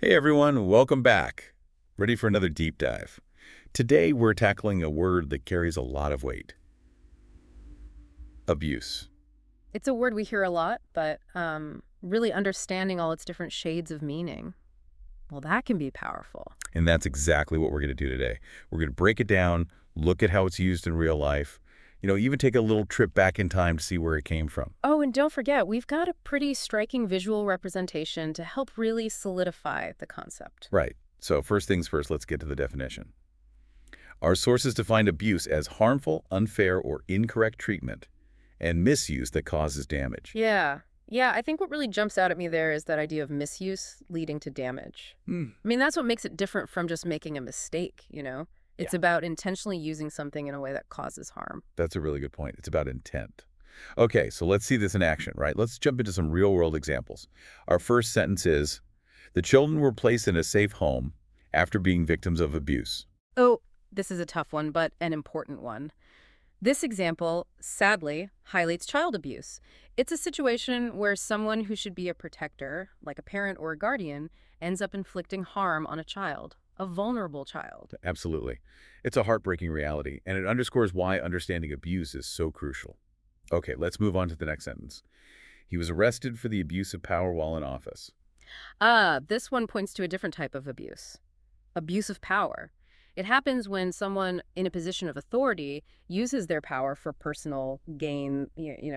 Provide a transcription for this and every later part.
Hey everyone, welcome back. Ready for another deep dive. Today we're tackling a word that carries a lot of weight. Abuse. It's a word we hear a lot, but really understanding all its different shades of meaning, well, that can be powerful. And that's exactly what we're going to do today. We're going to break it down, look at how it's used in real life, even take a little trip back in time to see where it came from. Oh, and don't forget, we've got a pretty striking visual representation to help really solidify the concept. Right. So first things first, let's get to the definition. Our sources define abuse as harmful, unfair, or incorrect treatment and misuse that causes damage. Yeah. Yeah, I think what really jumps out at me there is that idea of misuse leading to damage. Hmm. I mean, that's what makes it different from just making a mistake? Yeah. It's about intentionally using something in a way that causes harm. That's a really good point. It's about intent. Okay, so let's see this in action, right? Let's jump into some real-world examples. Our first sentence is, the children were placed in a safe home after being victims of abuse. Oh, this is a tough one, but an important one. This example, sadly, highlights child abuse. It's a situation where someone who should be a protector, like a parent or a guardian, ends up inflicting harm on a child, a vulnerable child. Absolutely. It's a heartbreaking reality, and it underscores why understanding abuse is so crucial. Okay, let's move on to the next sentence. He was arrested for the abuse of power while in office. This one points to a different type of abuse of power. It happens when someone in a position of authority uses their power for personal gain,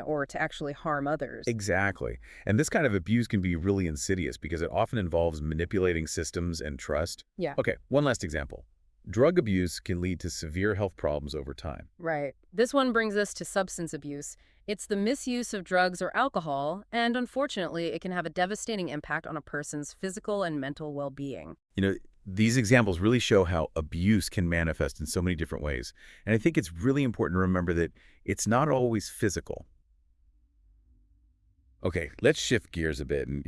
or to actually harm others. Exactly. And this kind of abuse can be really insidious because it often involves manipulating systems and trust. Yeah. Okay, one last example. Drug abuse can lead to severe health problems over time. Right. This one brings us to substance abuse. It's the misuse of drugs or alcohol, and unfortunately, it can have a devastating impact on a person's physical and mental well-being. These examples really show how abuse can manifest in so many different ways. And I think it's really important to remember that it's not always physical. Okay, let's shift gears a bit and,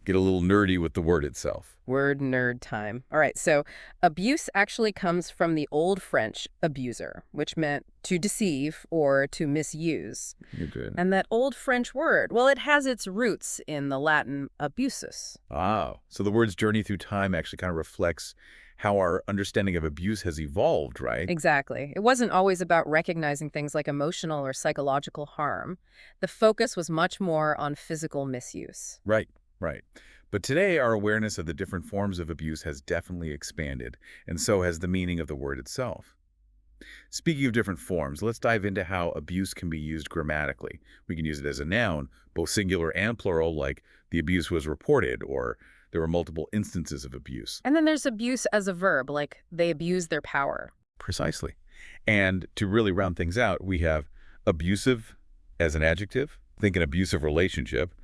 get a little nerdy with the word itself. Word nerd time. All right, so abuse actually comes from the Old French abuser, which meant to deceive or to misuse. You're good. And that Old French word, well, it has its roots in the Latin abusus. Wow. So the word's journey through time actually kind of reflects how our understanding of abuse has evolved, right? Exactly. It wasn't always about recognizing things like emotional or psychological harm. The focus was much more on physical misuse. Right, right. But today, our awareness of the different forms of abuse has definitely expanded, and so has the meaning of the word itself. Speaking of different forms, let's dive into how abuse can be used grammatically. We can use it as a noun, both singular and plural, like the abuse was reported, or there were multiple instances of abuse. And then there's abuse as a verb, like they abuse their power. Precisely. And to really round things out, we have abusive as an adjective, think an abusive relationship,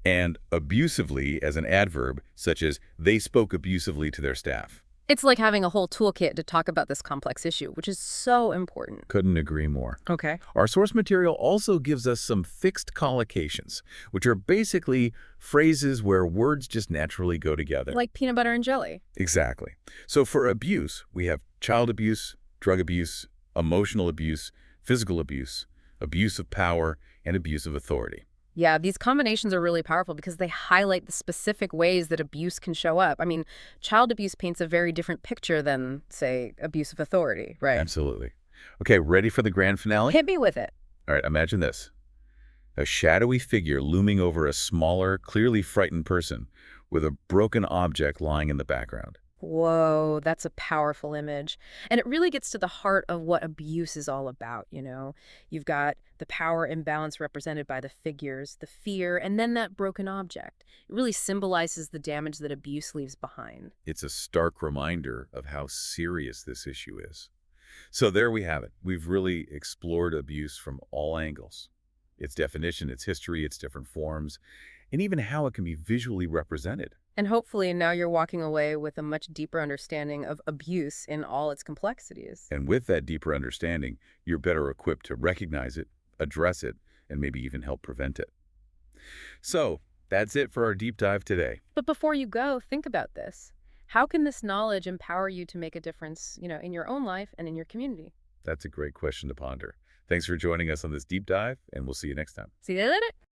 and abusively as an adverb, such as they spoke abusively to their staff. It's like having a whole toolkit to talk about this complex issue, which is so important. Couldn't agree more. Okay. Our source material also gives us some fixed collocations, which are basically phrases where words just naturally go together. Like peanut butter and jelly. Exactly. So for abuse, we have child abuse, drug abuse, emotional abuse, physical abuse, abuse of power, and abuse of authority. Yeah, these combinations are really powerful because they highlight the specific ways that abuse can show up. I mean, child abuse paints a very different picture than, say, abuse of authority, right? Absolutely. Okay, ready for the grand finale? Hit me with it. All right, imagine this. A shadowy figure looming over a smaller, clearly frightened person with a broken object lying in the background. Whoa, that's a powerful image. And it really gets to the heart of what abuse is all about. You've got the power imbalance represented by the figures, the fear, and then that broken object. It really symbolizes the damage that abuse leaves behind. It's a stark reminder of how serious this issue is. So there we have it. We've really explored abuse from all angles. Its definition, its history, its different forms, and even how it can be visually represented. And hopefully now you're walking away with a much deeper understanding of abuse in all its complexities. And with that deeper understanding, you're better equipped to recognize it, address it, and maybe even help prevent it. So that's it for our deep dive today. But before you go, think about this. How can this knowledge empower you to make a difference, in your own life and in your community? That's a great question to ponder. Thanks for joining us on this deep dive, and we'll see you next time. See you later.